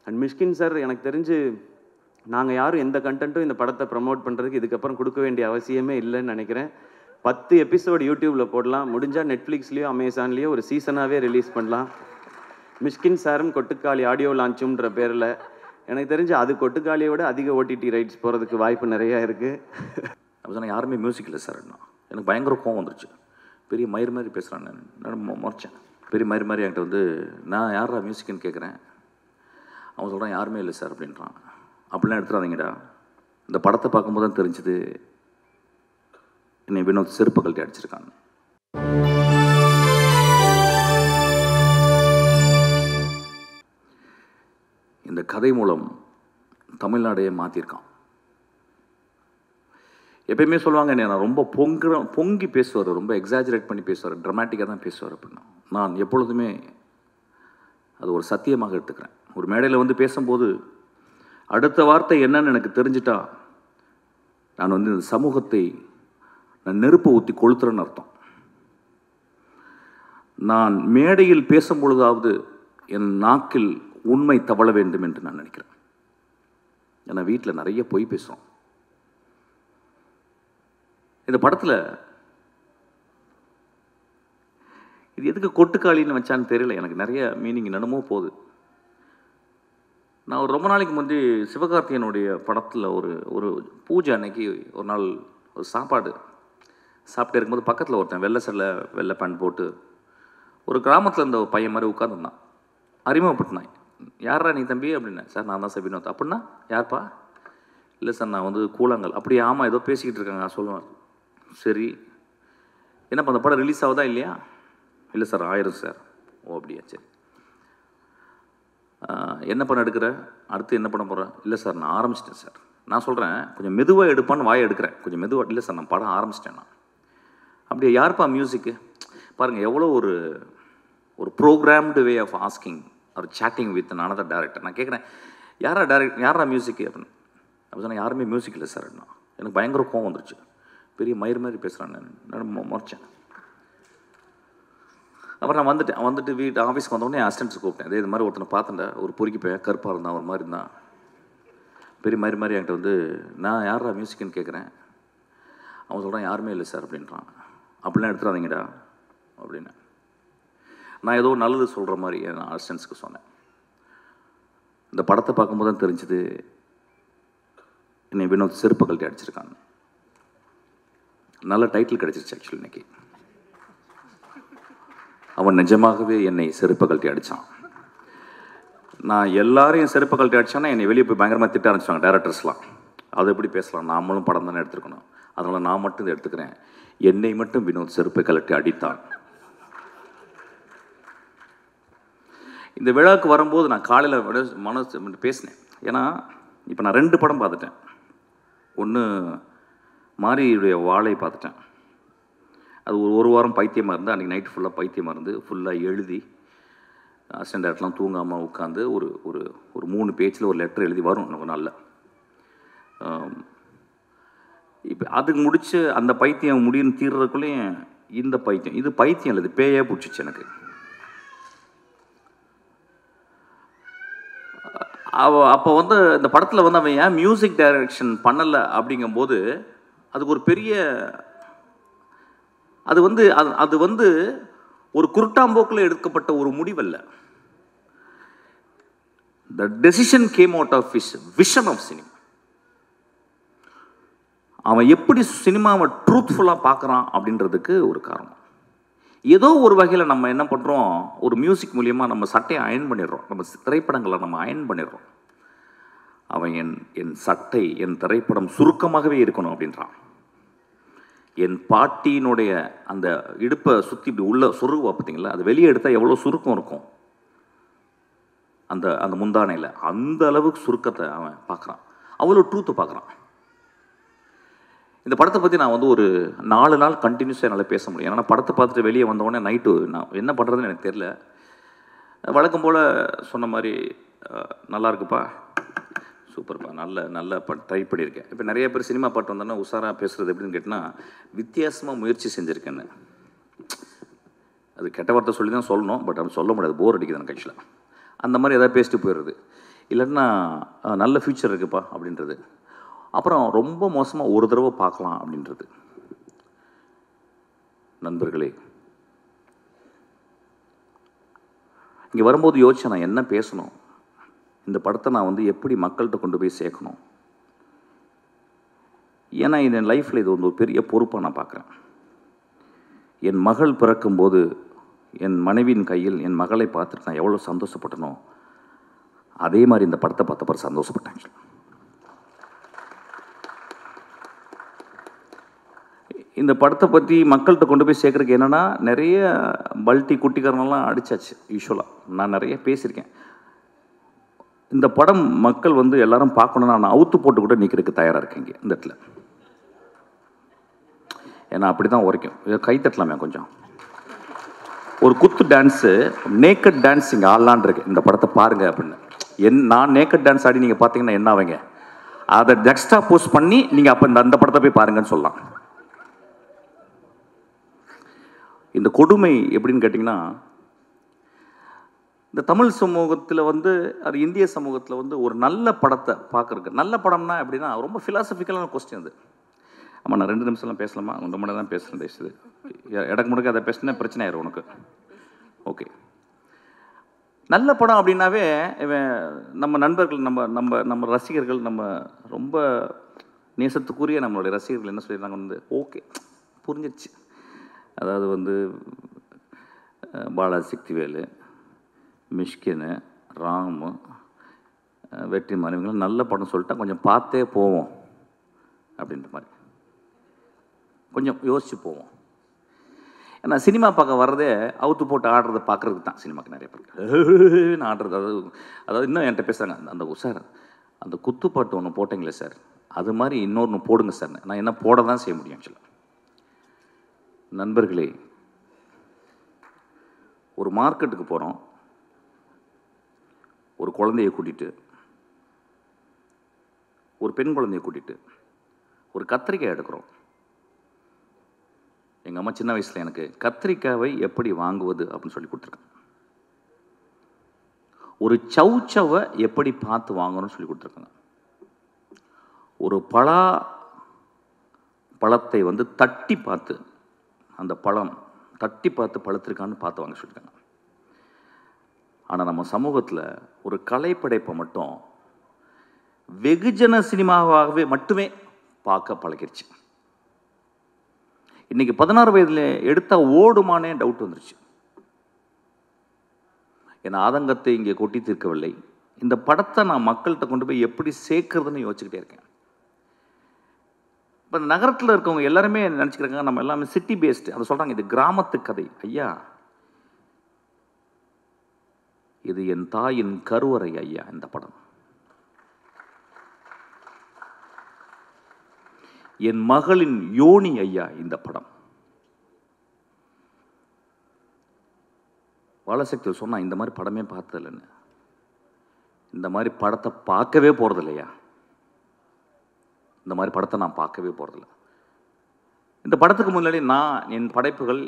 And Mysskin sir எனக்கு தெரிஞ்சு நாங்கள் யாரும் எந்த கண்டென்ட்டும் இந்த படத்தை ப்ரமோட் பண்ணுறதுக்கு இதுக்கப்புறம் கொடுக்க வேண்டிய அவசியமே இல்லைன்னு நினைக்கிறேன். 10 எபிசோடு யூடியூப்பில் போடலாம், முடிஞ்சால் நெட்ஃப்ளிக்ஸ்லேயோ அமேசான்லேயோ ஒரு சீசனாகவே ரிலீஸ் பண்ணலாம். மிஷ்கின் சாரும் கொட்டுக்காளி ஆடியோ லான்ச்சுன்ற பேரில் எனக்கு தெரிஞ்சு அது கொட்டுக்காளியை விட அதிக ஓடிடி ரைட்ஸ் போகிறதுக்கு வாய்ப்பு நிறையா இருக்குது. அப்போ சொன்னால் யாருமே மியூசிக் இல்லை சார். எனக்கு பயங்கர கோவம் வந்துருச்சு. பெரிய மயிர் மாதிரி பேசுகிறான். நான் முறைச்சேன். பெரிய மயிர் மாதிரி என்கிட்ட வந்து நான் யாரா மியூசிக்னு கேட்குறேன். அவன் சொல்கிறான் யாருமே இல்லை சார் அப்படின்றான். அப்படிலாம் எடுத்துடாதீங்கடா. இந்த படத்தை பார்க்கும்போது தான் தெரிஞ்சுது என்னை வினோத் செருப்பு கழட்டி அடிச்சிருக்காங்க. இந்த கதை மூலம் தமிழ்நாடையே மாற்றிருக்கான். எப்பயுமே சொல்லுவாங்க என்ன நான் ரொம்ப பொங்கி பேசுவார், ரொம்ப எக்ஸாஜரேட் பண்ணி பேசுவார், ட்ராமாட்டிக்காக தான் பேசுவார் அப்படின்னா. நான் எப்பொழுதுமே அது ஒரு சத்தியமாக எடுத்துக்கிறேன். ஒரு மேடையில் வந்து பேசும்போது அடுத்த வார்த்தை என்னன்னு எனக்கு தெரிஞ்சிட்டா நான் வந்து இந்த சமூகத்தை நான் நெருப்பை ஊற்றி கொளுத்துறேன்னு அர்த்தம். நான் மேடையில் பேசும் பொழுதாவது என் நாக்கில் உண்மை தவழ வேண்டும் என்று நான் நினைக்கிறேன். ஏன்னா வீட்டில் நிறைய பொய் பேசுகிறோம். இந்த படத்தில் இது எதுக்கு கொட்டுக்காளின்னு வச்சான்னு தெரியல. எனக்கு நிறைய மீனிங் என்னமோ போகுது. நான் ஒரு ரொம்ப நாளைக்கு முந்தி சிவகார்த்திகேயனுடைய படத்தில் ஒரு பூஜை அன்னைக்கு ஒரு நாள் ஒரு சாப்பாடு சாப்பிட்டு இருக்கும்போது பக்கத்தில் ஒருத்தன் வெள்ளை சட்டை வெள்ளை பேண்ட் போட்டு ஒரு கிராமத்தில் இருந்த ஒரு பையன் மாதிரி உட்காந்துருந்தான். அறிமுகப்பட்டினான். யாரா நீ தம்பி அப்படின்னேன். சார் நான் தான் சார் வினோத். அப்படின்னா யார்ப்பா? இல்லை சார் நான் வந்து கூழாங்கல். அப்படி ஆமாம் ஏதோ பேசிக்கிட்டு இருக்காங்க நான் சொல்லுவேன். சரி என்னப்பா அந்த படம் ரிலீஸ் ஆகுதா இல்லையா? இல்லை சார் ஆயிரம் சார். ஓ அப்படியா சரி. என்ன பண்ண எடுக்கிற? அடுத்து என்ன பண்ண போகிறேன்? இல்லை சார் நான் ஆரம்பிச்சிட்டேன் சார். நான் சொல்கிறேன் கொஞ்சம் மெதுவாக எடுப்பான்னு வாயை எடுக்கிறேன். கொஞ்சம் மெதுவாக. இல்லை சார் நான் படம் ஆரம்பிச்சிட்டேன் நான். அப்படியே யார்ப்பா மியூசிக்கு? பாருங்கள் எவ்வளோ ஒரு ப்ரோக்ராம்டு வே ஆஃப் ஆஸ்கிங் ஒரு சேட்டிங் வித் அனதர் டேரக்டர். நான் கேட்குறேன் யாரா மியூசிக்கு அப்படின்னு. அப்போ சொன்னால் யாருமே மியூசிக் இல்லை சார். எனக்கு பயங்கர கோவம் வந்துருச்சு. பெரிய மயிர் மாதிரி பேசுகிறான். நான் முறைச்சேன். அப்புறம் நான் வந்துட்டு வீட்டு ஆஃபீஸ்க்கு வந்தோடனே என் அசிஸ்டன்ட்ஸ் கூப்பிட்டேன். இது மாதிரி ஒருத்தனை பார்த்தேன்டா, ஒரு பொறுக்கி பையன் கருப்பாக இருந்தான், ஒரு மாதிரி இருந்தான், பெரிய மாதிரி என்கிட்ட வந்து நான் யாரா மியூசிக்னு கேட்குறேன். அவன் சொல்கிறான் யாருமே இல்லை சார் அப்படின்றான். அப்படிலாம் எடுத்துடாதீங்கடா அப்படின்னு நான் ஏதோ நல்லது சொல்கிற மாதிரி என் அசிஸ்டன்ட்ஸ்க்கு சொன்னேன். இந்த படத்தை பார்க்கும்போது தான் தெரிஞ்சுது என்னை வினோத் செருப்பு கழட்டி அடிச்சிருக்காங்க. நல்ல டைட்டில் கிடச்சிருச்சு ஆக்சுவலி இன்னைக்கு. அவன் நிஜமாகவே என்னை செருப்பு கழட்டி அடித்தான். நான் எல்லாரையும் செருப்பு கழட்டி அடித்தான்னா என்னை வெளியே போய் பயங்கரமாக திட்ட ஆரம்பிச்சாங்க டேரக்டர்ஸ்லாம். அது எப்படி பேசலாம், நாமளும் படம் தானே எடுத்துருக்கணும், அதனால் நான் மட்டும் இதை எடுத்துக்கிறேன். என்னை மட்டும் வினோத் செருப்பை கழட்டி அடித்தான். இந்த விழாவுக்கு வரும்போது நான் காலையில் மனசு பேசினேன். ஏன்னா இப்போ நான் 2 படம் பார்த்துட்டேன். ஒன்று மாரியுடைய வாழை பார்த்துட்டேன். அது ஒரு வாரம் பைத்தியமாக இருந்து அன்றைக்கி நைட்டு ஃபுல்லாக பைத்தியமாக இருந்து ஃபுல்லாக எழுதி அசிஸ்டன்ட் டேரக்டர்லாம் தூங்காமல் உட்காந்து ஒரு 3 பேஜில் ஒரு லெட்டர் எழுதி வரும் நம்ம நாளில். இப்போ அதுக்கு முடிச்சு அந்த பைத்தியம் முடியும்னு தீர்றதுக்குள்ளேயும் இந்த பைத்தியம், இது பைத்தியம் இல்லை, இது பேயே பிடிச்சிச்சு எனக்கு. அப்போ வந்து இந்த படத்தில் வந்து அவன் ஏன் மியூசிக் டைரக்ஷன் பண்ணலை அப்படிங்கும்போது அதுக்கு ஒரு பெரிய அது வந்து ஒரு குருட்டாம்போக்கில் எடுக்கப்பட்ட ஒரு முடிவல்ல. The decision came out of his vision of cinema. அவன் எப்படி சினிமாவை ட்ரூத்ஃபுல்லாக பார்க்குறான் அப்படின்றதுக்கு ஒரு காரணம். ஏதோ ஒரு வகையில் நம்ம என்ன பண்ணுறோம், ஒரு மியூசிக் மூலியமாக நம்ம சட்டையை அயன் பண்ணிடுறோம், நம்ம திரைப்படங்களை நம்ம அயன் பண்ணிடுறோம். அவன் என் சட்டை என் திரைப்படம் சுருக்கமாகவே இருக்கணும் அப்படின்றான். என் பாட்டியினுடைய அந்த இடுப்பை சுற்றி இப்படி உள்ள சுருகுவா பார்த்தீங்களா, அது வெளியே எடுத்தால் எவ்வளோ சுருக்கம் இருக்கும் அந்த முந்தானையில், அந்த அளவுக்கு சுருக்கத்தை அவன் பார்க்குறான், அவ்வளோ ட்ரூத்தை பார்க்குறான். இந்த படத்தை பற்றி நான் வந்து ஒரு 4 நாள் கண்டினியூஸாக என்னால் பேச முடியும். ஏன்னா படத்தை பார்த்துட்டு வெளியே வந்தோடனே நைட்டு நான் என்ன பண்ணுறதுன்னு எனக்கு தெரியல. வழக்கம் போல் சொன்ன மாதிரி நல்லா இருக்குப்பா, சூப்பர்ப்பா, நல்ல ட்ரை பண்ணியிருக்கேன். இப்போ நிறைய பேர் சினிமா பாட்டு வந்தோன்னா உஷாராக பேசுகிறது எப்படின்னு கேட்டால் வித்தியாசமாக முயற்சி செஞ்சுருக்கேன்னு. அது கெட்ட வார்த்தை சொல்லி தான் சொல்லணும், பட் அவன் சொல்ல முடியாது, போர் அடிக்குது எனக்கு ஆக்சுவலாக. அந்த மாதிரி எதாவது பேசிட்டு போயிடுறது. இல்லைன்னா நல்ல ஃப்யூச்சர் இருக்குப்பா அப்படின்றது. அப்புறம் ரொம்ப மோசமாக ஒரு தடவை பார்க்கலாம் அப்படின்றது. நண்பர்களே, இங்கே வரும்போது யோசிச்சேன், நான் என்ன பேசணும், இந்த படத்தை நான் வந்து எப்படி மக்கள்கிட்ட கொண்டு போய் சேர்க்கணும். ஏன்னா என் லைஃப்பில் இது வந்து ஒரு பெரிய பொறுப்பாக நான் பார்க்குறேன். என் மகள் பிறக்கும்போது என் மனைவியின் கையில் என் மகளை பார்த்துட்டு நான் எவ்வளோ சந்தோஷப்பட்டனோ அதே மாதிரி இந்த படத்தை பார்த்த பிறகு சந்தோஷப்பட்டேன். இந்த படத்தை பற்றி மக்கள்கிட்ட கொண்டு போய் சேர்க்குறதுக்கு என்னென்னா, நிறைய பல்ட்டி குட்டிக்காரனெல்லாம் அடித்தாச்சு. யூஸ்வலாக நான் நிறைய பேசியிருக்கேன். இந்த படம் மக்கள் வந்து எல்லாரும் பார்க்கணுன்னா நான் அவுத்து போட்டு கூட நிற்கிறதுக்கு தயாராக இருக்கேன் இங்கே இந்த இடத்துல. ஏன்னா அப்படி தான் உரைக்கும். இதை கை தட்டலாமே கொஞ்சம். ஒரு குத்து டான்ஸு, நேக்கட் டான்ஸ் இங்கே ஆடலான் இருக்கு. இந்த படத்தை பாருங்கள் அப்படின்னு. நான் நேக்கட் டான்ஸ் ஆடி நீங்கள் பார்த்தீங்கன்னா என்ன ஆவீங்க? அதை ஜெக்ஸ்ட்ரா போஸ்ட் பண்ணி நீங்கள் அப்போ அந்த படத்தை போய் பாருங்கன்னு சொல்லலாம். இந்த கொடுமை எப்படின்னு கேட்டிங்கன்னா, இந்த தமிழ் சமூகத்தில் வந்து அது இந்திய சமூகத்தில் வந்து ஒரு நல்ல படத்தை பார்க்குறக்கு, நல்ல படம்னா எப்படின்னா ரொம்ப ஃபிலாசபிக்கலான கொஸ்டின் அது. ஆமாம், நான் 2 நிமிஷம்லாம் பேசலாமா? ரொம்ப நேரம் தான் பேசுகிறேன். பேசுது இடக்கு முடக்க அதை பேசினா பிரச்சனை ஆயிரும் உனக்கு. ஓகே, நல்ல படம் அப்படின்னாவே இவன் நம்ம நண்பர்கள், நம்ம ரசிகர்கள், நம்ம ரொம்ப நேசத்துக்குரிய நம்மளுடைய ரசிகர்கள் என்ன சொல்லிடுறாங்க வந்து, ஓகே புரிஞ்சிடுச்சு, அதாவது வந்து பாலாஜி சக்திவேலு, மிஷ்கின், ராமு, வெற்றிமாறன் இவங்களாம் நல்ல படம் சொல்லிட்டா கொஞ்சம் பார்த்தே போவோம் அப்படின்ற மாதிரி கொஞ்சம் யோசிச்சு போவோம். ஏன்னா சினிமா பார்க்க வர்றதே அவுத்து போட்டு ஆடுறதை பார்க்குறதுக்கு தான். சினிமாவுக்கு நிறைய பேருக்கு ஆடுறது, அதாவது இன்னும் என்கிட்ட பேசுகிறாங்க, அந்த சார் அந்த குத்துப்பாட்டு ஒன்று போட்டிங்களே சார், அது மாதிரி இன்னொன்று போடுங்க சார். நான் என்ன போட தான் செய்ய முடியும் ஆக்சுவலாக. நண்பர்களே, ஒரு மார்க்கெட்டுக்கு போகிறோம், ஒரு குழந்தையை கூட்டிகிட்டு, ஒரு பெண் குழந்தையை கூட்டிகிட்டு ஒரு கத்திரிக்காய் எடுக்கிறோம். எங்கள் அம்மா சின்ன வயசில் எனக்கு கத்திரிக்காவை எப்படி வாங்குவது அப்படின்னு சொல்லி கொடுத்துருக்காங்க. ஒரு சவுச்சவை எப்படி பார்த்து வாங்கணும்னு சொல்லி கொடுத்துருக்காங்க. ஒரு பழத்தை வந்து தட்டி பார்த்து, அந்த பழம் தட்டி பார்த்து பழுத்திருக்கான்னு பார்த்து வாங்க சொல்லியிருக்காங்க. ஆனால் நம்ம சமூகத்தில் ஒரு கலைப்படைப்பை மட்டும் வெகுஜன சினிமாவாகவே மட்டுமே பார்க்க பழகிருச்சு. இன்னைக்கு 16 வயதில் எடுத்தால் ஓடுமானே டவுட் வந்துருச்சு. என் ஆதங்கத்தை இங்கே கொட்டி தீர்க்கவில்லை. இந்த படத்தை நான் மக்கள்கிட்ட கொண்டு போய் எப்படி சேர்க்கறதுன்னு யோசிச்சுக்கிட்டே இருக்கேன். இப்போ நகரத்தில் இருக்கவங்க எல்லாருமே நினச்சிக்கிறாங்க நம்ம எல்லாமே சிட்டி பேஸ்டு. அதை சொல்கிறாங்க, இது கிராமத்து கதை. ஐயா, இது என் தாயின் கருவறை ஐயா. இந்த படம் என் மகளின் யோனி ஐயா. இந்த படம் வாழசக்தி சொன்னா, இந்த மாதிரி படமே பார்த்ததில்லைன்னு. இந்த மாதிரி படத்தை பார்க்கவே போகிறது இல்லையா? இந்த மாதிரி படத்தை நான் பார்க்கவே போகிறதில்ல. இந்த படத்துக்கு முன்னாடி என் படைப்புகள்,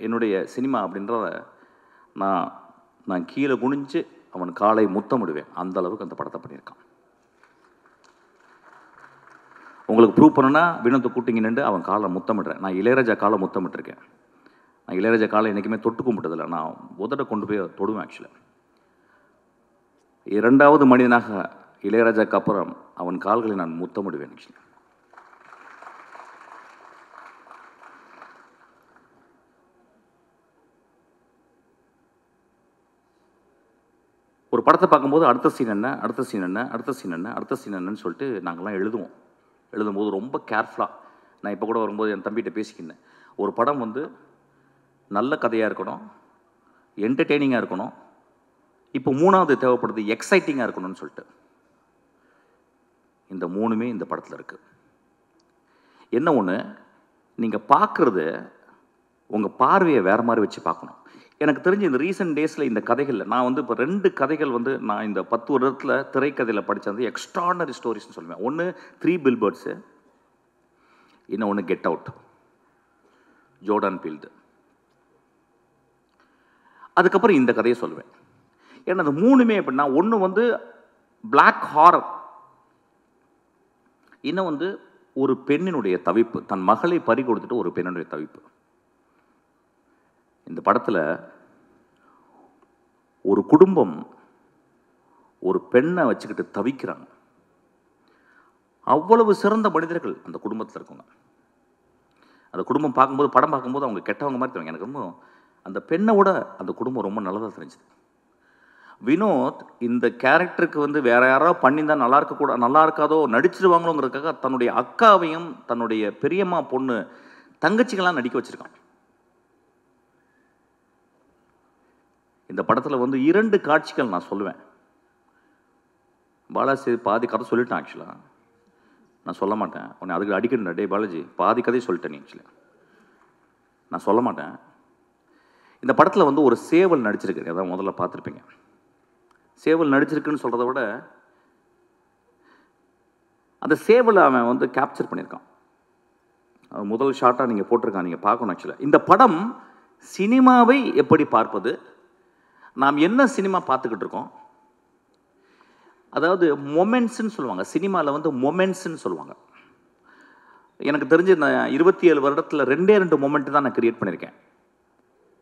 என்னுடைய சினிமா அப்படின்றத நான் கீழே குனிஞ்சு அவன் காலை முத்தமிடுவேன். அந்த அளவுக்கு அந்த படத்தை பண்ணியிருக்கான். உங்களுக்கு ப்ரூவ் பண்ணணும்னா வினோத்தை கூட்டிங்க நின்று அவன் காலை முத்தமிடுறேன். நான் இளையராஜா காலை முத்தமிட்டிருக்கேன். நான் இளையராஜா காலை என்றைக்குமே தொட்டு கும்பிட்டதில்லை. நான் உதட கொண்டு போய் தொடுவேன். ஆக்சுவலாக 2வது மனிதனாக இளையராஜாக்கு அப்புறம் அவன் கால்களை நான் முத்தமிடுவேன். ஆக்சுவலி ஒரு படத்தை பார்க்கும்போது அடுத்த சீன் என்ன, அடுத்த சீன் என்ன, அடுத்த சீன் என்ன, அடுத்த சீன் என்னன்னு சொல்லிட்டு நாங்கள்லாம் எழுதுவோம். எழுதும்போது ரொம்ப கேர்ஃபுல்லாக, நான் இப்போ கூட வரும்போது என் தம்பிகிட்ட பேசிக்கிட்டேன், ஒரு படம் வந்து நல்ல கதையாக இருக்கணும், என்டர்டெய்னிங்காக இருக்கணும், இப்போ 3வது தேவைப்படுது எக்ஸைட்டிங்காக இருக்கணும்னு சொல்லிட்டு. இந்த 3மே இந்த படத்தில் இருக்குது. என்ன ஒன்று, நீங்கள் பார்க்குறது உங்கள் பார்வையை வேறு மாதிரி வச்சு பார்க்கணும். எனக்கு தெரிஞ்சு இந்த ரீசெண்ட் டேஸில் இந்த கதைகளில் நான் வந்து இப்போ 2 கதைகள் வந்து நான் இந்த 10 வருடத்தில் திரைக்கதையில் படித்தது எக்ஸ்ட்ரானரி ஸ்டோரிஸ்னு சொல்லுவேன். ஒன்று 3 பில்பர்ட்ஸு, இன்னொன்று கெட் அவுட், ஜோர்டன் பீல்டு. அதுக்கப்புறம் இந்த கதையை சொல்லுவேன். ஏன்னா அது 3மே எப்படின்னா, ஒன்று வந்து பிளாக் ஹாரர். இன்னும் வந்து ஒரு பெண்ணினுடைய தவிப்பு, தன் மகளை பறி கொடுத்துட்டு ஒரு பெண்ணினுடைய தவிப்பு. இந்த படத்தில் ஒரு குடும்பம் ஒரு பெண்ணை வச்சுக்கிட்டு தவிக்கிறாங்க. அவ்வளவு சிறந்த மனிதர்கள் அந்த குடும்பத்தில் இருக்கவங்க. அந்த குடும்பம் பார்க்கும்போது, படம் பார்க்கும்போது அவங்க கெட்டவங்க மாதிரி தெரியும். எனக்கு ரொம்ப அந்த பெண்ணை விட அந்த குடும்பம் ரொம்ப நல்லதாக தெரிஞ்சுது. வினோத் இந்த கேரக்டருக்கு வந்து வேற யாராவது பண்ணியிருந்தா நல்லா இருக்காதோ, நடிச்சிருவாங்களோங்கிறதுக்காக தன்னுடைய அக்காவையும் தன்னுடைய பெரியம்மா பொண்ணு தங்கச்சிகளாம் நடிக்க வச்சிருக்கான். இந்த படத்தில் வந்து 2 காட்சிகள் நான் சொல்லுவேன். பாலாஜி பாதி கதை சொல்லிட்டேன். ஆக்சுவலாக நான் சொல்ல மாட்டேன். உன்னை அதுக்கு அடிக்கணும். டே பாலாஜி, பாதி கதையை சொல்லிட்டேன். நீ ஆக்சுவலி நான் சொல்ல மாட்டேன். இந்த படத்தில் வந்து ஒரு சேவல் நடிச்சிருக்கு. அதான் முதல்ல பார்த்துருப்பீங்க. சேவல் நடிச்சிருக்குன்னு சொல்கிறத விட அந்த சேவலை அவன் வந்து கேப்சர் பண்ணியிருக்கான். முதல் ஷாட்டாக நீங்கள் போட்டிருக்கான், நீங்கள் பார்க்கணும். ஆக்சுவலாக இந்த படம் சினிமாவை எப்படி பார்ப்பது, நாம் என்ன சினிமா பார்த்துக்கிட்டு இருக்கோம், அதாவது மொமெண்ட்ஸ்ன்னு சொல்லுவாங்க. சினிமாவில் வந்து மொமெண்ட்ஸ்ன்னு சொல்லுவாங்க. எனக்கு தெரிஞ்சு நான் 27 வருடத்தில் 2 மொமெண்ட் தான் நான் கிரியேட் பண்ணியிருக்கேன்.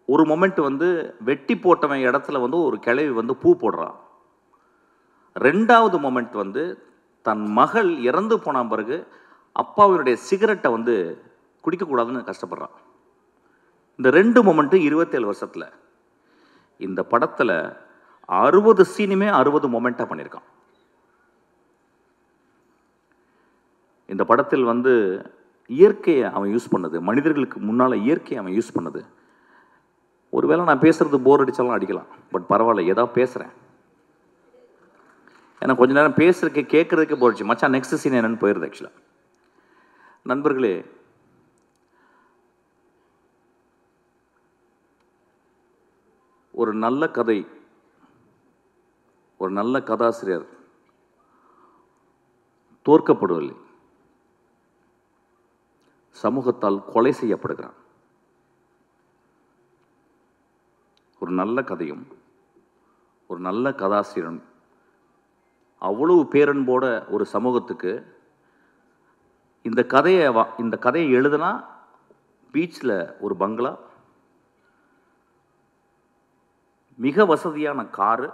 ஒரு மொமெண்ட் வந்து வெட்டி போட்டவன் இடத்துல வந்து ஒரு கிழவி வந்து பூ போடுறான். 2வது மொமெண்ட் வந்து தன் மகள் இறந்து போன பிறகு அப்பாவினுடைய சிகரெட்டை வந்து குடிக்கக்கூடாதுன்னு கஷ்டப்படுறான். இந்த 2 மொமெண்ட்டு 27 வருஷத்தில். இந்த படத்தில் 60 சீனுமே 60 மொமெண்ட்டாக பண்ணியிருக்கான். இந்த படத்தில் வந்து இயற்கையை அவன் யூஸ் பண்ணது, மனிதர்களுக்கு முன்னால் இயற்கையை அவன் யூஸ் பண்ணது. ஒருவேளை நான் பேசுறது போர் அடித்தாலும் அடிக்கலாம், பட் பரவாயில்ல, ஏதாவது பேசுகிறேன். ஏன்னா கொஞ்ச நேரம் பேசுறதுக்கு கேட்குறதுக்கு போயிடுச்சு. மச்சான் நெக்ஸ்ட் சீன் என்னன்னு போயிடுது. ஆக்சுவலாக நண்பர்களே, ஒரு நல்ல கதை, ஒரு நல்ல கதாசிரியர் தோற்கப்படவில்லை, சமூகத்தால் கொலை செய்யப்படுகிறான். ஒரு நல்ல கதையும் ஒரு நல்ல கதாசிரியரும் அவ்வளவு பேரன்போட ஒரு சமூகத்துக்கு இந்த கதையை எழுதுனா பீச்சில் ஒரு பங்களா, மிக வசதியான காரு,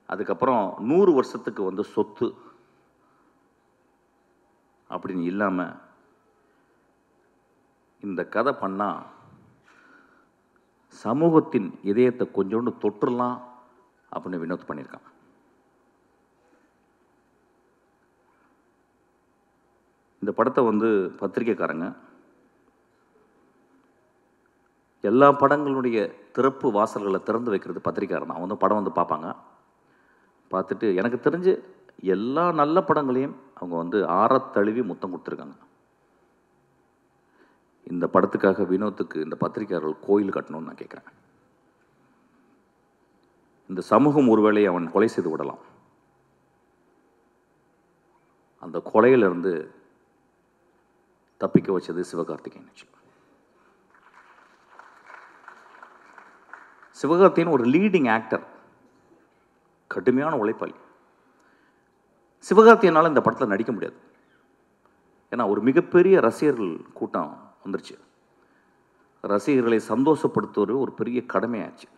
அதுக்கப்புறம் 100 வருஷத்துக்கு வந்து சொத்து அப்படின்னு இல்லாமல் இந்த கதை பண்ணால் சமூகத்தின் இதயத்தை கொஞ்சோண்டு தொற்றுலாம் அப்படின்னு வினோத் பண்ணியிருக்கான். இந்த படத்தை வந்து பத்திரிக்கைக்காரங்க எல்லா படங்களுடைய திறப்பு வாசல்களை திறந்து வைக்கிறது பத்திரிக்கையாளர் தான். அவங்க படம் வந்து பார்ப்பாங்க. பார்த்துட்டு எனக்கு தெரிஞ்சு எல்லா நல்ல படங்களையும் அவங்க வந்து ஆறத்தழுவி முத்தம் கொடுத்துருக்காங்க. இந்த படத்துக்காக வினோத்துக்கு இந்த பத்திரிக்கையாளர்கள் கோயில் கட்டணும்னு நான் கேட்குறேன். இந்த சமூகம் ஒருவேளை அவன் கொலை செய்து விடலாம். அந்த கொலையிலிருந்து தப்பிக்க வச்சது சிவகார்த்திகேயன். சிவகார்த்திகேயன் ஒரு லீடிங் ஆக்டர், கடுமையான உழைப்பாளி. சிவகார்த்திகேயனால் இந்த படத்தில் நடிக்க முடியாது. ஏன்னா ஒரு மிகப்பெரிய ரசிகர்கள் கூட்டம் வந்துருச்சு. ரசிகர்களை சந்தோஷப்படுத்துவது ஒரு பெரிய கடமையாச்சு.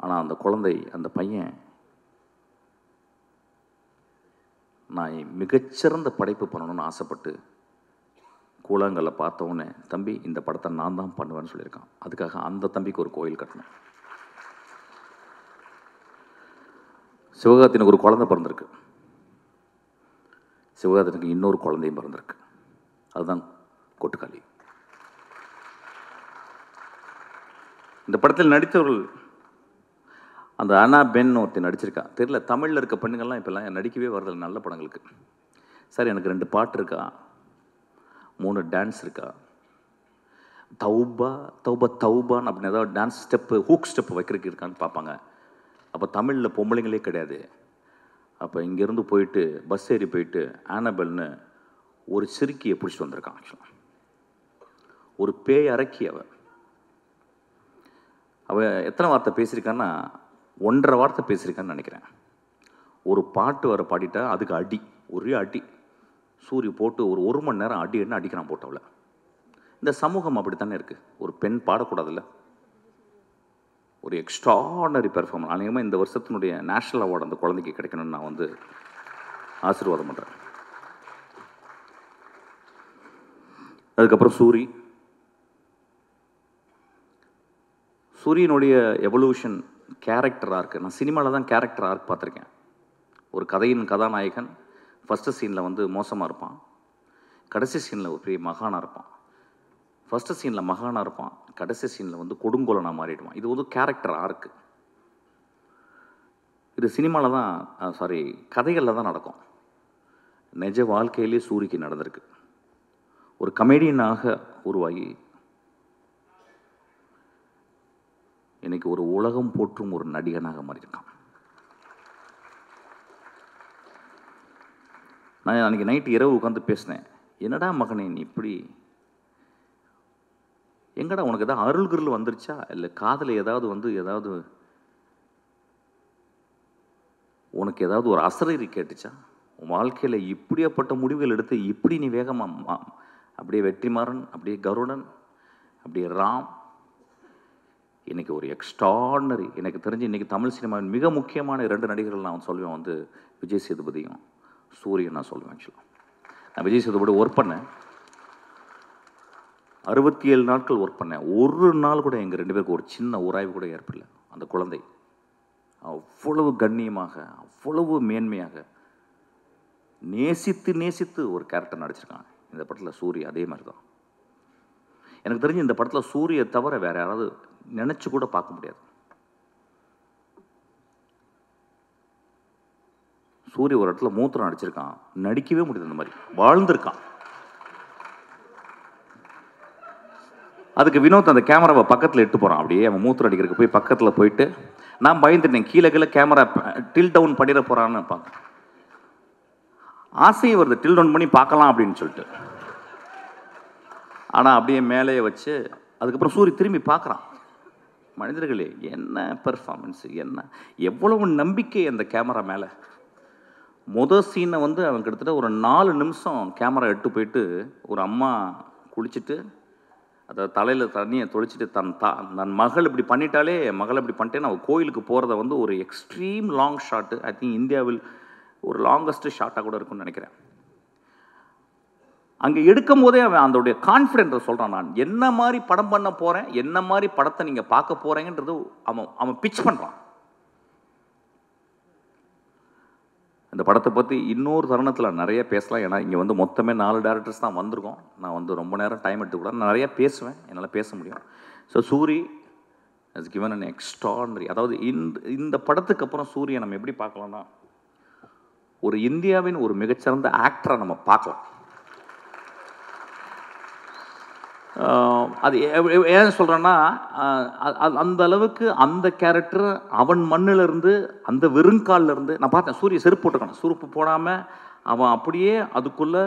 ஆனால் அந்த குழந்தை, அந்த பையன், நான் மிகச்சிறந்த படைப்பு பண்ணணும்னு ஆசைப்பட்டு கூழாங்கல்ல பார்த்தவொன்னே, தம்பி இந்த படத்தை நான் தான் பண்ணுவேன்னு சொல்லியிருக்கான். அதுக்காக அந்த தம்பிக்கு ஒரு கோயில் கட்டணும். சிவகார்த்திகேயனுக்கு ஒரு குழந்தை பிறந்திருக்கு. சிவகார்த்திகேயனுக்கு இன்னொரு குழந்தையும் பிறந்திருக்கு. அதுதான் கொட்டுக்காளி. இந்த படத்தில் நடித்தவர்கள், அந்த அனா பென் ஒருத்தி நடிச்சிருக்கா. தெரியல, தமிழில் இருக்க பெண்ணுங்கள்லாம் இப்போல்லாம் நடிக்கவே வரதில்லை நல்ல படங்களுக்கு. சார் எனக்கு 2 பாட்டு இருக்கா, 3 டான்ஸ் இருக்கா, தௌபா தௌபா தௌபான்னு அப்படின்னு ஏதாவது டான்ஸ் ஸ்டெப்பு, ஹூக் ஸ்டெப்பு வைக்கிறதுக்கு இருக்கான்னு பார்ப்பாங்க. அப்போ தமிழில் பொம்பளைங்களே கிடையாது. அப்போ இங்கேருந்து போயிட்டு பஸ் ஏறி போயிட்டு ஆனபெல்னு ஒரு சிறுக்கியை பிடிச்சிட்டு வந்திருக்கான். ஆக்சுவலாக ஒரு பேய் அரக்கி. அவள் எத்தனை வார்த்தை பேசியிருக்கான்னா, 1.5 வார்த்தை பேசியிருக்கேன்னு நினைக்கிறேன். ஒரு பாட்டு வர பாடிட்டா அதுக்கு அடி, ஒரே அடி. சூரிய போட்டு ஒரு மணி நேரம் அடி என்ன அடிக்கிறான் போட்டவள. இந்த சமூகம் அப்படித்தானே இருக்குது. ஒரு பெண் பாடக்கூடாதுல்ல. ஒரு எக்ஸ்ட்ராடனரி பெர்ஃபார்மன்ஸ். அநேகமாக இந்த வருஷத்தினுடைய நேஷனல் அவார்டு அந்த குழந்தைக்கு கிடைக்கணும்னு நான் வந்து ஆசீர்வாதம் பண்ணுறேன். அதுக்கப்புறம் சூரியனுடைய எவல்யூஷன் கேரக்டர் ஆர்க்கு. நான் சினிமாவில் தான் கேரக்டர் ஆர்க் பார்த்துருக்கேன். ஒரு கதையின் கதாநாயகன் ஃபஸ்ட்டு சீனில் வந்து மோசமாக இருப்பான், கடைசி சீனில் ஒரு பெரிய மகானாக இருப்பான். ஃபஸ்ட்டு சீனில் மகானாக இருப்பான், கடைசி சீனில் வந்து கொடுங்கோலனாக மாறிடுவான். இது வந்து கேரக்டர் ஆர்க்கு. இது சினிமாவில் தான் கதைகளில் தான் நடக்கும். நிஜ வாழ்க்கையிலே சூரிக்கு நடந்திருக்கு. ஒரு கமெடியனாக உருவாகி இன்னைக்கு ஒரு உலகம் போற்றும் ஒரு நடிகனாக மாறியிருக்கான். நான் அன்றைக்கி நைட்டு இரவு உட்காந்து பேசினேன். என்னடா மகனே நீ இப்படி, எங்கடா உனக்கு ஏதாவது அருள்கிருள் வந்துருச்சா, இல்லை காதில் ஏதாவது உனக்கு ஏதாவது ஒரு அசரீரி கேட்டுச்சா? உன் வாழ்க்கையில் இப்படியாப்பட்ட முடிவுகள் எடுத்து இப்படி நீ வேகமாக அப்படியே வெற்றிமாறன், அப்படியே கருடன், அப்படியே ராம், இன்றைக்கி ஒரு எக்ஸ்ட்ராடனரி. எனக்கு தெரிஞ்சு இன்றைக்கி தமிழ் சினிமாவின் மிக முக்கியமான 2 நடிகர்கள் நான் சொல்லுவேன் வந்து விஜய் சேதுபதியும் சூரியன் நான் சொல்லுவேன். ஆக்சுவலாக நான் விஜய் சேதுபதி ஒர்க் பண்ணேன், 67 நாட்கள் ஒர்க் பண்ணேன். ஒரு நாள் கூட எங்கள் 2 பேருக்கு ஒரு சின்ன உராய்வு கூட ஏற்படல. அந்த குழந்தை அவ்வளவு கண்ணியமாக, அவ்வளவு மேன்மையாக நேசித்து ஒரு கேரக்டர் நடிச்சிருக்காங்க இந்த படத்தில். சூரிய அதே மாதிரி தான். எனக்கு தெரிஞ்சு இந்த படத்தில் சூரிய தவிர வேற யாராவது நினச்சி கூட பார்க்க முடியாது. சூரிய ஒரு இடத்துல மூத்திரம் நடிச்சிருக்கான், நடிக்கவே முடியாது. அந்த மாதிரி வாழ்ந்திருக்கான். அதுக்கு வினோத் அந்த கேமராவை பக்கத்தில் எட்டு போகிறான். அப்படியே அவன் மூத்திரம் அடிக்கிறதுக்கு போய் பக்கத்தில் போயிட்டு நான் பயந்துட்டேன், கீழே கேமரா டில் டவுன் பண்ணிட போகிறான்னு பார்க்க ஆசையை வருது, டில் டவுன் பண்ணி பார்க்கலாம் அப்படின்னு சொல்லிட்டு. ஆனால் அப்படியே மேலேயே வச்சு அதுக்கப்புறம் சூரிய திரும்பி பார்க்குறான். மனிதர்களே என்ன பெர்ஃபார்மன்ஸு, என்ன எவ்வளவு நம்பிக்கை அந்த கேமரா மேலே. மொதல் சீனை வந்து அவன் கிட்டத்தட்ட ஒரு 4 நிமிஷம் கேமரா எட்டு போயிட்டு ஒரு அம்மா குளிச்சுட்டு அதை தலையில் தண்ணியை தொளிச்சிட்டு தன் மகள் இப்படி பண்ணிட்டாலே, மகள் இப்படி பண்ணிட்டேன்னு அவள் கோயிலுக்கு போகிறத வந்து ஒரு extreme long shot. I think இந்தியாவில் ஒரு லாங்கஸ்ட் ஷாட்டாக கூட இருக்குன்னு நினைக்கிறேன். அங்கே எடுக்கும் போதே அவன் அதோடைய கான்ஃபிடென்ட்டை சொல்கிறான். நான் என்ன மாதிரி படம் பண்ண போகிறேன், என்ன மாதிரி படத்தை நீங்கள் பார்க்க போகிறேங்கன்றது அவன் பிச் பண்ணுறான். இந்த படத்தை பற்றி இன்னொரு தருணத்தில் நிறைய பேசலாம். ஏன்னா இங்கே வந்து மொத்தமே 4 டேரக்டர்ஸ் தான் வந்திருக்கோம். நான் வந்து ரொம்ப நேரம் டைம் எடுத்துக்கூடாது, நான் நிறையா பேசுவேன், என்னால் பேச முடியும். So Soori has given an extraordinary. அதாவது இந்த படத்துக்கு அப்புறம் சூரியை நம்ம எப்படி பார்க்கலாம்னா, ஒரு இந்தியாவின் ஒரு மிகச்சிறந்த ஆக்டரை நம்ம பார்க்கலாம். அது ஏன் சொல்கிறேன்னா, அந்த அளவுக்கு அந்த கேரக்டர் அவன் மண்ணிலிருந்து அந்த வெறுங்காலிருந்து நான் பார்த்தேன். சூரிய செருப்பு போட்டுக்கான, செருப்பு போடாமல் அவன் அப்படியே அதுக்குள்ளே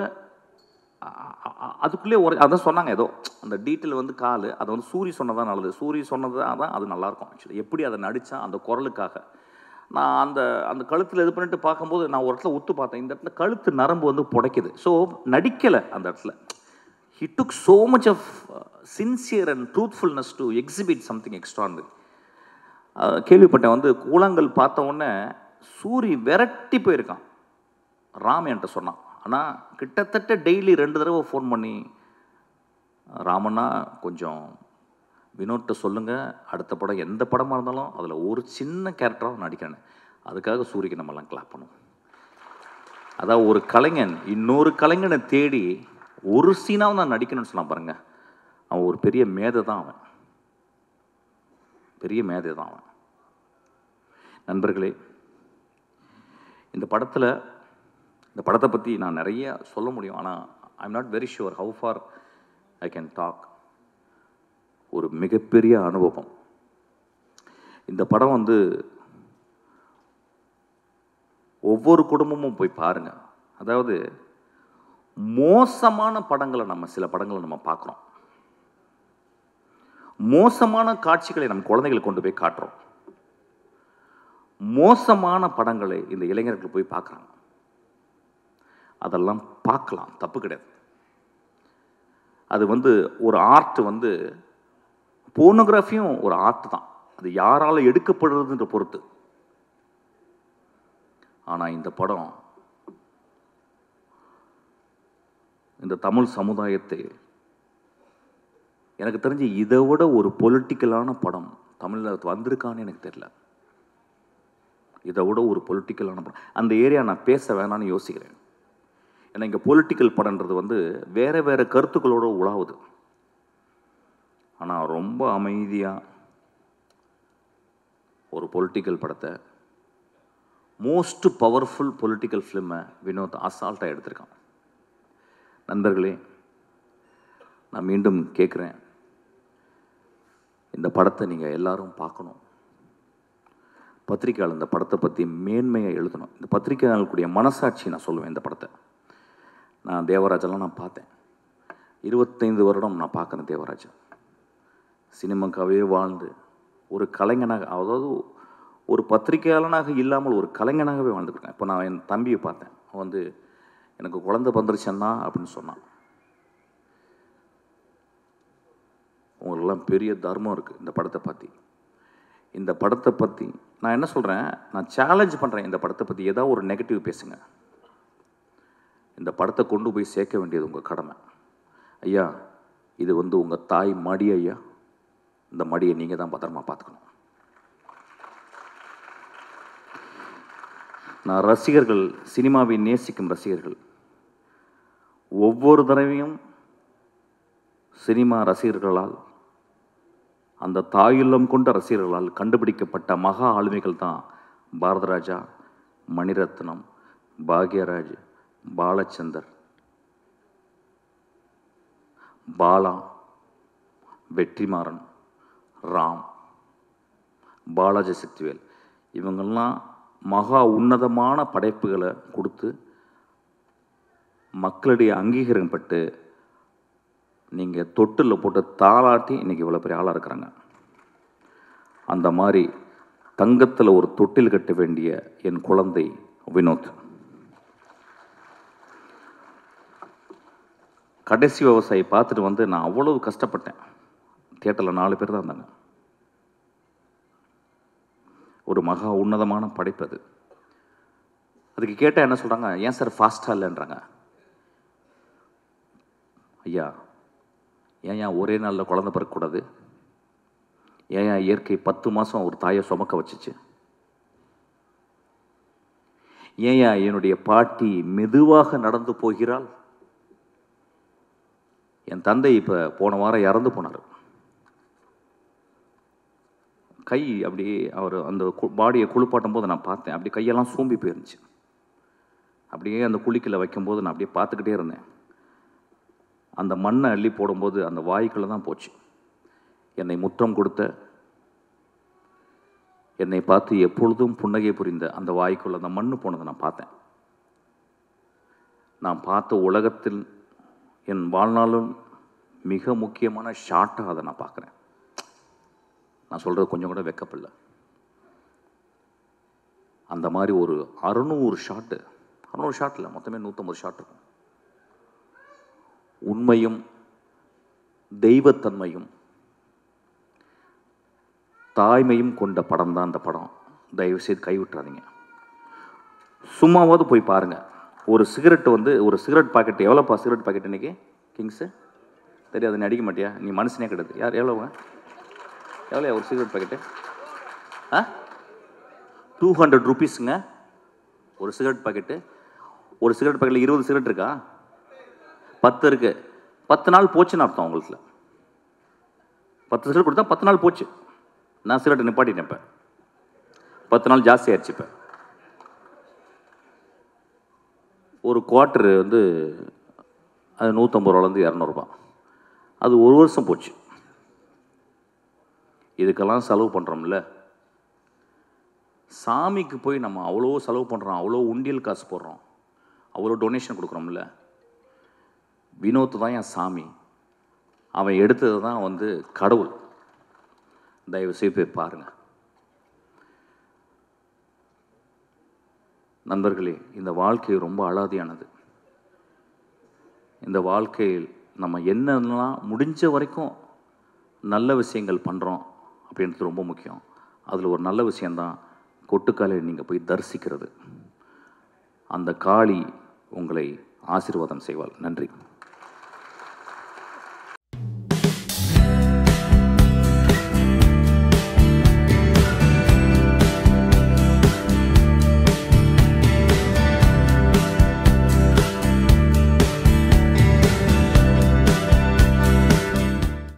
அதான் சொன்னாங்க. ஏதோ அந்த டீட்டெயில் வந்து கால் அதை வந்து சூரிய சொன்னதான் நல்லது, சூரிய சொன்னது தான் அது நல்லாயிருக்கும். ஆக்சுவலி எப்படி அதை நடித்தான் அந்த குரலுக்காக. நான் அந்த கழுத்தில் இது பண்ணிட்டு பார்க்கும்போது நான் ஒரு இடத்துல உத்து பார்த்தேன், இந்த இடத்துல கழுத்து நரம்பு வந்து புடைக்குது. ஸோ நடிக்கலை அந்த இடத்துல. He took so much of sincere and truthfulness to exhibit something extraordinary. கேள்விப்பட்டேன் வந்து கூழாங்கல் பார்த்த உடனே சூரி விரட்டி போயிருக்கான். ராம் என்கிட்ட சொன்னான். ஆனால் கிட்டத்தட்ட டெய்லி 2 தடவை ஃபோன் பண்ணி, ராமண்ணா கொஞ்சம் வினோட்ட சொல்லுங்கள், அடுத்த படம் எந்த படமாக இருந்தாலும் அதில் ஒரு சின்ன கேரக்டராக நடிக்கிறேன், அதுக்காக சூரிக்கு நம்மலாம் கிளாப் பண்ணுவோம். அதாவது ஒரு கலைஞன் இன்னொரு கலைஞனை தேடி ஒரு சீனாவும் நான் நடிக்கணும்னு சொன்னான் பாருங்க. அவன் ஒரு பெரிய மேதை தான். அவன் பெரிய மேதை தான் அவன். நண்பர்களே, இந்த படத்தை பற்றி நான் நிறைய சொல்ல முடியும். ஆனால் I am not very sure how far I can talk. ஒரு மிகப்பெரிய அனுபவம். இந்த படம் வந்து ஒவ்வொரு குடும்பமும் போய் பாருங்க. அதாவது மோசமான படங்களை சில படங்களை நம்ம பார்க்குறோம். மோசமான காட்சிகளை நம்ம குழந்தைகளை கொண்டு போய் காட்டுறோம். மோசமான படங்களை இந்த இளைஞர்கள் போய் பார்க்குறாங்க. அதெல்லாம் பார்க்கலாம், தப்பு கிடையாது. அது ஒரு ஆர்ட் போர்னோகிராஃபியும் ஒரு ஆர்ட் தான். அது யாரால எடுக்கப்படுறதுன்ற பொறுத்து. ஆனால் இந்த படம் இந்த தமிழ் சமுதாயத்தை, எனக்கு தெரிஞ்சு இதை விட ஒரு பொலிட்டிக்கலான படம் தமிழில் வந்திருக்கான்னு எனக்கு தெரியல. இதை விட ஒரு பொலிட்டிக்கலான படம் அந்த ஏரியா நான் பேச வேணான்னு யோசிக்கிறேன். ஏன்னா இங்கே பொலிட்டிக்கல் படம்ன்றது வேறு வேறு கருத்துக்களோடு உலாவுது. ஆனால் ரொம்ப அமைதியாக ஒரு பொலிட்டிக்கல் படத்தை, மோஸ்ட் பவர்ஃபுல் பொலிட்டிக்கல் ஃபிலிமை வினோத் அசால்ட்டாக எடுத்திருக்கான். நண்பர்களே, நான் மீண்டும் கேட்குறேன், இந்த படத்தை நீங்கள் எல்லாரும் பார்க்கணும். பத்திரிக்கையாளர் இந்த படத்தை பற்றி மேன்மையை எழுதணும். இந்த பத்திரிக்கையாளர்களுடைய மனசாட்சி நான் சொல்லுவேன். இந்த படத்தை நான் தேவராஜெல்லாம் நான் பார்த்தேன். 25 வருடம் நான் பார்க்குறேன் தேவராஜன். சினிமாக்காகவே வாழ்ந்து ஒரு கலைஞனாக, அதாவது ஒரு பத்திரிகையாளனாக இல்லாமல் ஒரு கலைஞனாகவே வாழ்ந்துருக்கேன். இப்போ நான் என் தம்பியை பார்த்தேன். அவன் எனக்கு குழந்தை வந்துருச்சேன்னா அப்படின்னு சொன்னான். உங்களுக்கெல்லாம் பெரிய தர்மம் இருக்குது இந்த படத்தை பற்றி. இந்த படத்தை பற்றி நான் என்ன சொல்கிறேன், நான் சேலஞ்ச் பண்ணுறேன். இந்த படத்தை பற்றி ஏதாவது ஒரு நெகட்டிவ் பேசுங்க. இந்த படத்தை கொண்டு போய் சேர்க்க வேண்டியது உங்கள் கடமை. ஐயா, இது உங்கள் தாய் மடி ஐயா. இந்த மடியை நீங்கள் தான் பத்திரமா பார்த்துக்கணும். நான் ரசிகர்கள், சினிமாவை நேசிக்கும் ரசிகர்கள், ஒவ்வொரு தடவையும் சினிமா ரசிகர்களால், அந்த தாயுள்ளம் கொண்ட ரசிகர்களால் கண்டுபிடிக்கப்பட்ட மகா ஆளுமைகள் தான் பாரதராஜா, மணிரத்னம், பாக்யராஜ், பாலச்சந்தர், பாலா, வெற்றிமாறன், ராம், பாலாஜி சக்திவேல். இவங்கெல்லாம் மகா உன்னதமான படைப்புகளை கொடுத்து மக்களுடைய அங்கீகாரம் பட்டு நீங்கள் தொட்டில் போட்டு தாளாட்டி இன்றைக்கி இவ்வளோ பெரிய ஆளாக இருக்கிறாங்க. அந்த மாதிரி தங்கத்தில் ஒரு தொட்டில் கட்ட வேண்டிய என் குழந்தை வினோத். கடைசி விவசாயி பார்த்துட்டு நான் அவ்வளவு கஷ்டப்பட்டேன். தியேட்டரில் 4 பேர் தான் இருந்தாங்க. ஒரு மகா உன்னதமான படைப்பு அது. அதுக்கு கேட்டால் என்ன சொல்கிறாங்க, ஏன் சார் ஃபாஸ்ட்டாக இல்லைன்றாங்க. ஐயா, ஏன் ஒரே நாளில் குழந்தை பிறக்கக்கூடாது? ஏன் இயற்கை 10 மாதம் ஒரு தாயை சுமக்க வச்சுச்சு? ஏன் என்னுடைய பாட்டி மெதுவாக நடந்து போகிறாள்? என் தந்தை இப்போ போன வாரம் இறந்து போனார். கை அப்படியே அவர் அந்த பாடியை குளிப்பாட்டும் போது நான் பார்த்தேன். அப்படி கையெல்லாம் சூம்பி போயிருந்துச்சு. அப்படியே அந்த குளிக்கில் வைக்கும்போது நான் அப்படியே பார்த்துக்கிட்டே இருந்தேன். அந்த மண்ணை அள்ளி போடும்போது அந்த வாய்க்குள்ளே தான் போச்சு. என்னை முத்தம் கொடுத்த, என்னை பார்த்து எப்பொழுதும் புன்னகை புரிந்த அந்த வாய்க்குள்ள அந்த மண்ணு போனதை நான் பார்த்தேன். நான் பார்த்த உலகத்தில் என் வாழ்நாளும் மிக முக்கியமான ஷாட்டாக அதை நான் பார்க்குறேன். நான் சொல்கிறது கொஞ்சம் கூட வெக்கப்படலை. அந்த மாதிரி ஒரு 600 ஷாட்டில் மொத்தமே 150 ஷாட் இருக்கும். உண்மையும் தெய்வத்தன்மையும் தாய்மையும் கொண்ட படம் தான் அந்த படம். தயவுசெய்து கைவிட்டுறாதீங்க. சும்மாவது போய் பாருங்கள். ஒரு சிகரெட் ஒரு சிகரெட் பாக்கெட் எவ்வளோப்பா? சிகரெட் பாக்கெட் இன்னைக்கு கிங்ஸு தெரியாது, நீ அடிக்க மாட்டியா? நீ மனுஷனே கிடையாது. யார் எவ்வளோங்க? எவ்வளோ ஒரு சிகரெட் பாக்கெட்டு? 200 ருபீஸுங்க ஒரு சிகரெட் பாக்கெட்டு. ஒரு சிகரெட் பாக்கெட்டில் 20 சிகரெட் இருக்கா? 10 இருக்கு. 10 நாள் போச்சுன்னு அர்த்தம் உங்களுக்கு. 10 சிகரெட் கொடுத்தா 10 நாள் போச்சு. நான் சிகரெட்டை நிப்பாட்டிட்டேன். இப்போ 10 நாள் ஜாஸ்தி ஆயிடுச்சு. இப்போ ஒரு குவார்ட்டரு அது 150 ரூபாலேருந்து 200 ரூபா. அது ஒரு வருஷம் போச்சு. இதுக்கெல்லாம் செலவு பண்ணுறோம்ல. சாமிக்கு போய் நம்ம அவ்வளோ செலவு பண்ணுறோம், அவ்வளோ உண்டியல் காசு போடுறோம், அவ்வளோ டொனேஷன் கொடுக்குறோம்ல. வினோத் தான் என் சாமி. அவன் எடுத்தது தான் கடவுள். தயவு செய்து போய் பாருங்கள். நண்பர்களே, இந்த வாழ்க்கை ரொம்ப அலாதியானது. இந்த வாழ்க்கையில் நம்ம என்னென்னலாம் முடிஞ்ச வரைக்கும் நல்ல விஷயங்கள் பண்ணுறோம் அப்படின்றது ரொம்ப முக்கியம். அதில் ஒரு நல்ல விஷயந்தான் கொட்டுக்காலை நீங்கள் போய் தரிசிக்கிறது. அந்த காளி உங்களை ஆசீர்வாதம் செய்வாள். நன்றி.